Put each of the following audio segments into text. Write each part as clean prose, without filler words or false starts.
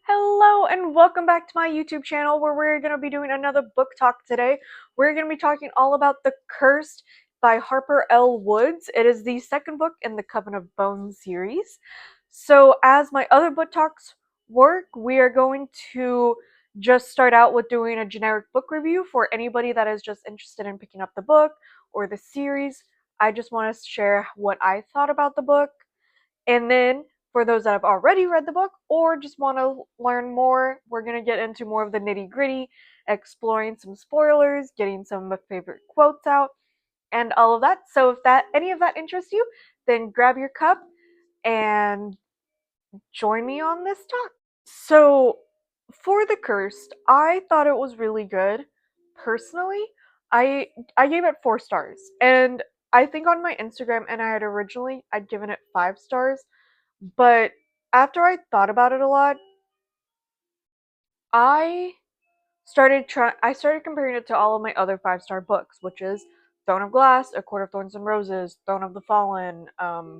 Hello and welcome back to my YouTube channel where we're going to be doing another book talk today. We're going to be talking all about The Cursed by Harper L. Woods. It is the second book in the Coven of Bones series. So as my other book talks work, we are going to just start out with doing a generic book review for anybody that is just interested in picking up the book or the series. I just want to share what I thought about the book. And then for those that have already read the book or just want to learn more, we're going to get into more of the nitty gritty, exploring some spoilers, getting some of my favorite quotes out, and all of that. So if any of that interests you, then grab your cup and join me on this talk. So for The Cursed, I thought it was really good. Personally, I gave it 4 stars. And I think on my Instagram and I'd given it 5 stars. But after I thought about it a lot, I I started comparing it to all of my other 5-star books, which is Throne of Glass, A Court of Thorns and Roses, Throne of the Fallen, I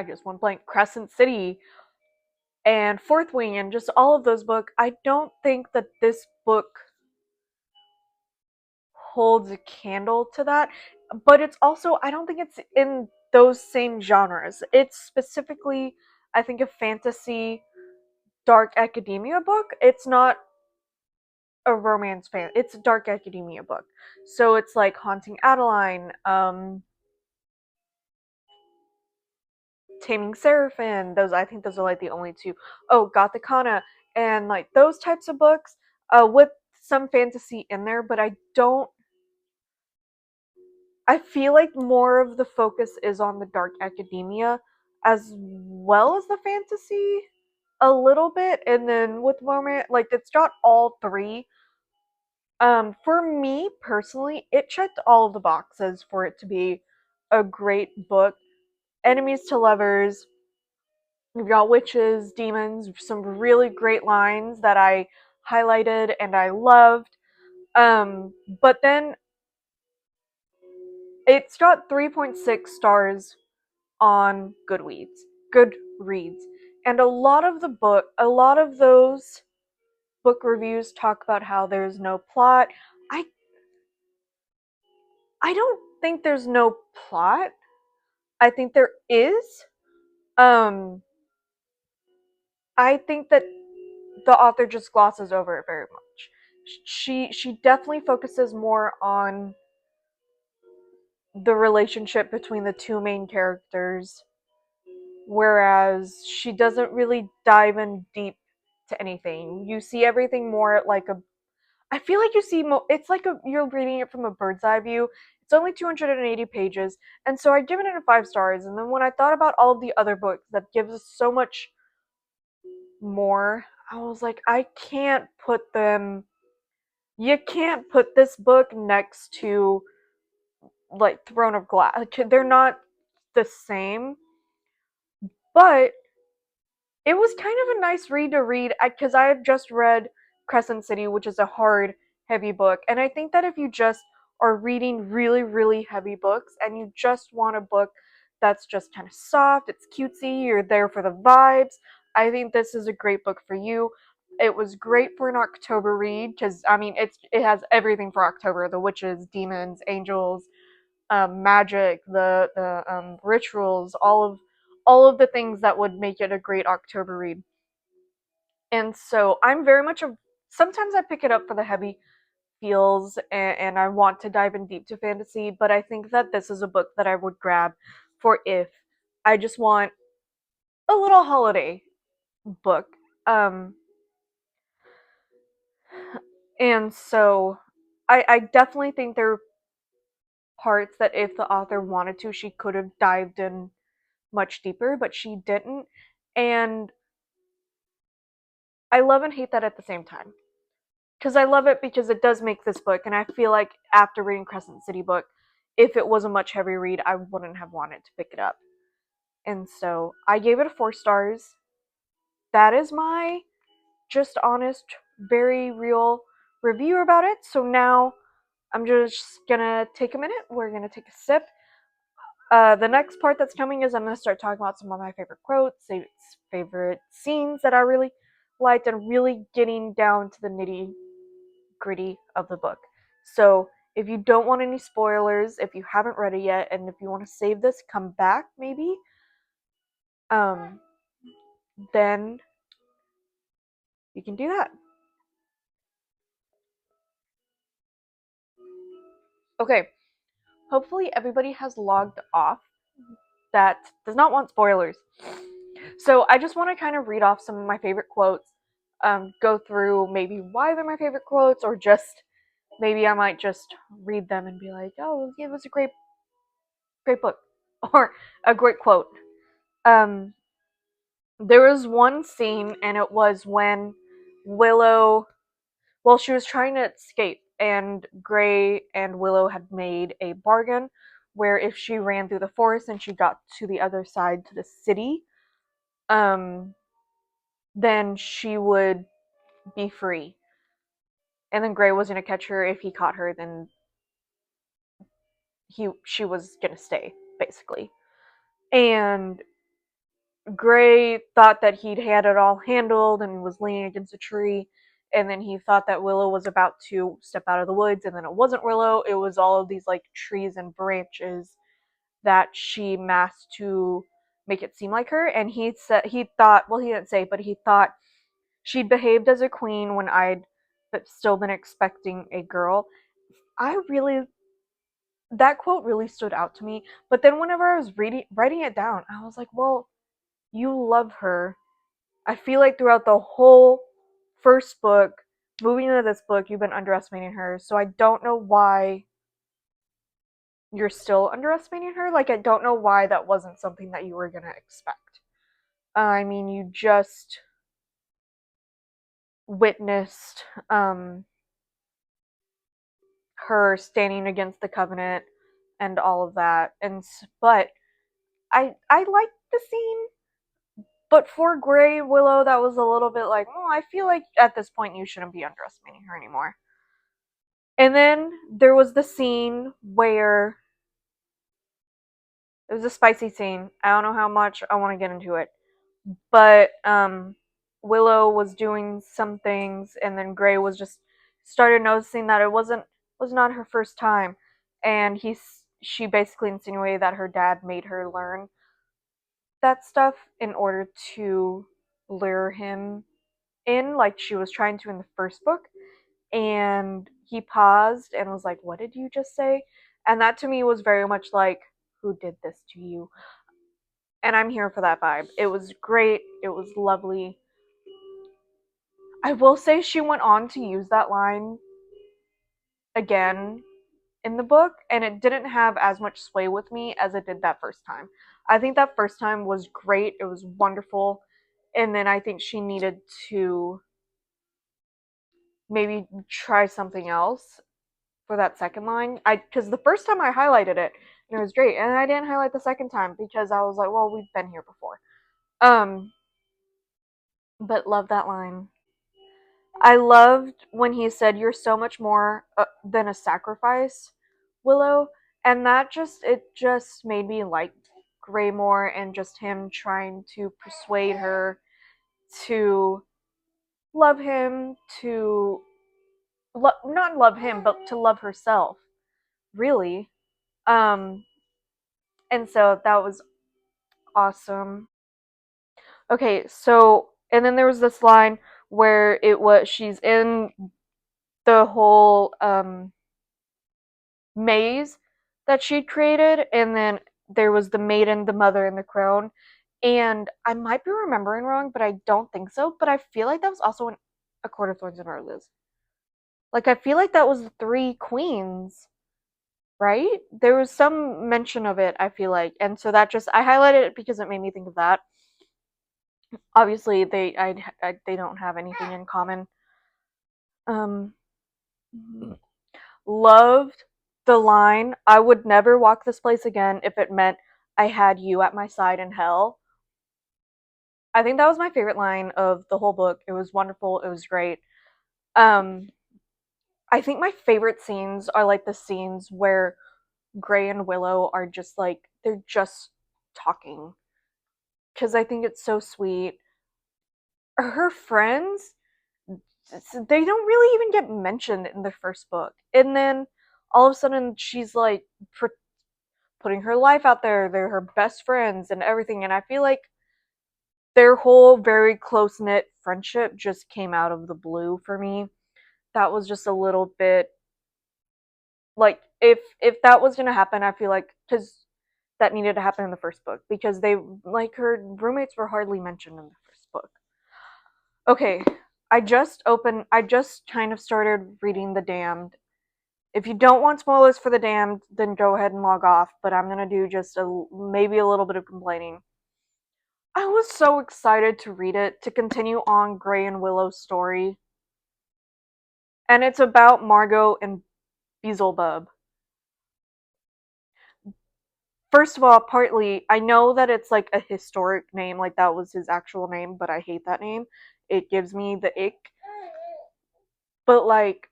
just went blank, Crescent City, and Fourth Wing, and just all of those books. I don't think that this book holds a candle to that, but it's also, I don't think it's in those same genres. It's specifically, I think, a fantasy dark academia book. It's not a romance fan. It's a dark academia book. So it's like Haunting Adeline, Taming Seraphim. I think those are like the only two. Oh, Gothicana, and like those types of books, with some fantasy in there. But I don't. I feel like more of the focus is on the dark academia, as well as the fantasy, a little bit, and then with romance, like it's got all three. For me personally, it checked all of the boxes for it to be a great book. Enemies to lovers, you've got witches, demons, some really great lines that I highlighted and I loved. But then it's got 3.6 stars on Goodreads. And a lot of those book reviews talk about how there's no plot. I I don't think there's no plot. I think there is. Um, I think that the author just glosses over it very much. She definitely focuses more on the relationship between the two main characters, whereas she doesn't really dive in deep to anything. You see everything more like a. I feel like you see it's like you're reading it from a bird's eye view. It's only 280 pages, and so I'd given it a 5 stars. And then when I thought about all of the other books that gives us so much more, I was like, you can't put this book next to like Throne of Glass. They're not the same, but it was kind of a nice read to read because I have just read Crescent City, which is a hard, heavy book, and I think that if you just are reading really, really heavy books and you just want a book that's just kind of soft, it's cutesy, you're there for the vibes, I think this is a great book for you. It was great for an October read because I mean it has everything for October: the witches, demons, angels, magic, the rituals, all of the things that would make it a great October read. And so I'm very much a. Sometimes I pick it up for the heavy feels and I want to dive in deep to fantasy, but I think that this is a book that I would grab for if I just want a little holiday book. Um, and so I definitely think there are parts that if the author wanted to, she could have dived in much deeper, but she didn't. And I love and hate that at the same time. Because I love it because it does make this book, and I feel like after reading Crescent City book, if it was a much heavier read, I wouldn't have wanted to pick it up. And so I gave it a 4 stars. That is my just honest, very real review about it. So now I'm just gonna take a minute. We're gonna take a sip. The next part that's coming is I'm gonna start talking about some of my favorite quotes, favorite scenes that I really liked, and really getting down to the nitty gritty of the book. So if you don't want any spoilers, if you haven't read it yet, and if you want to save this, come back maybe. Then you can do that. Okay. Hopefully everybody has logged off that does not want spoilers. So I just want to kind of read off some of my favorite quotes, go through maybe why they're my favorite quotes, or just maybe I might just read them and be like, oh, it was a great book, or a great quote. There was one scene, and it was when Willow, well, she was trying to escape, and Gray and Willow had made a bargain where if she ran through the forest and she got to the other side to the city, then she would be free. And then Gray was gonna catch her. If he caught her, then she was gonna stay, basically. And Gray thought that he'd had it all handled and was leaning against a tree. And then he thought that Willow was about to step out of the woods, and then it wasn't Willow. It was all of these like trees and branches that she masked to make it seem like her. And he thought, well, he didn't say, but he thought she'd behaved as a queen when I'd still been expecting a girl. I really, that quote really stood out to me. But then whenever I was writing it down, I was like, well, you love her. I feel like throughout the whole first book, moving into this book, you've been underestimating her. So I don't know why you're still underestimating her. Like, I don't know why that wasn't something that you were going to expect. I mean, you just witnessed her standing against the Covenant and all of that. But I liked the scene. But for Grey Willow, that was a little bit like, oh, I feel like at this point you shouldn't be underestimating her anymore. And then there was the scene where it was a spicy scene. I don't know how much I want to get into it. But Willow was doing some things, and then Grey was just started noticing that it was not her first time, and she basically insinuated that her dad made her learn that stuff in order to lure him in, like she was trying to in the first book. And he paused and was like, "What did you just say?" And that to me was very much like, "Who did this to you?" And I'm here for that vibe. It was great. It was lovely. I will say she went on to use that line again in the book, and it didn't have as much sway with me as it did that first time. I think that first time was great. It was wonderful. And then I think she needed to maybe try something else for that second line. Because the first time I highlighted it and it was great, and I didn't highlight the second time because I was like, well, we've been here before. But love that line. I loved when he said, "You're so much more than a sacrifice, Willow," and it just made me like Greymore and just him trying to persuade her to love him, to not love him, but to love herself, really. Um, and so that was awesome. Okay, so and then there was this line where she's in the whole maze that she'd created, and then there was the maiden, the mother, and the crone. And I might be remembering wrong, but I don't think so. But I feel like that was also in A Court of Thorns and Roses. Like, I feel like that was the three queens, right? There was some mention of it, I feel like. And so that just, I highlighted it because it made me think of that. Obviously, they don't have anything in common. Um, Loved the line, "I would never walk this place again if it meant I had you at my side in hell." I think that was my favorite line of the whole book. It was wonderful. It was great. Um, I think my favorite scenes are like the scenes where Gray and Willow are just like they're just talking because I think it's so sweet. Her friends, they don't really even get mentioned in the first book, and then all of a sudden she's like putting her life out there. They're her best friends and everything, and I feel like their whole very close knit friendship just came out of the blue for me. That was just a little bit like if that was gonna happen, I feel like because that needed to happen in the first book because they like her roommates were hardly mentioned in the first book. Okay, I just kind of started reading The Damned. If you don't want spoilers for The Damned, then go ahead and log off. But I'm gonna do just maybe a little bit of complaining. I was so excited to read it to continue on Gray and Willow's story, and it's about Margot and Beelzebub. First of all, partly, I know that it's like a historic name, like that was his actual name, but I hate that name. It gives me the ick. But like,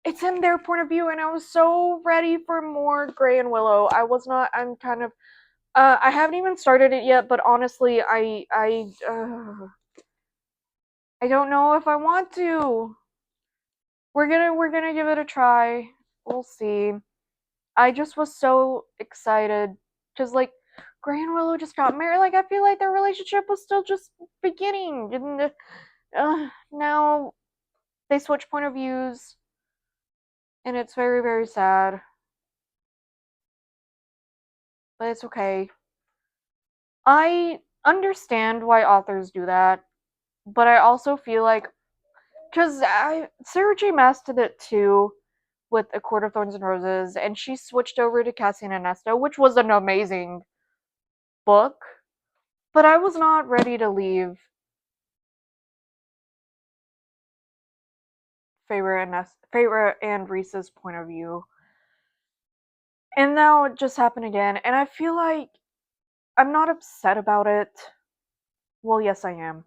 it's in their point of view, and I was so ready for more Gray and Willow. I was not. I'm kind of. I haven't even started it yet, but honestly, I don't know if I want to. We're gonna give it a try. We'll see. I just was so excited because like Gray and Willow just got married. Like I feel like their relationship was still just beginning, and now they switch point of views, and it's very very sad. But it's okay. I understand why authors do that, but I also feel like because Sarah J. Maas did it too with A Court of Thorns and Roses, and she switched over to Cassian and Nesta, which was an amazing book. But I was not ready to leave Feyre and Reese's point of view. And now it just happened again, and I feel like I'm not upset about it. Well, yes, I am.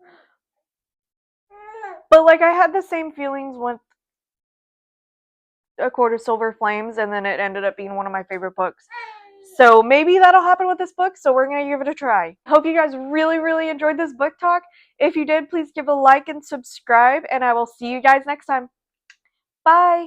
But like, I had the same feelings with A Court of Silver Flames, and then it ended up being one of my favorite books. So maybe that'll happen with this book, so we're gonna give it a try. Hope you guys really, really enjoyed this book talk. If you did, please give a like and subscribe, and I will see you guys next time. Bye!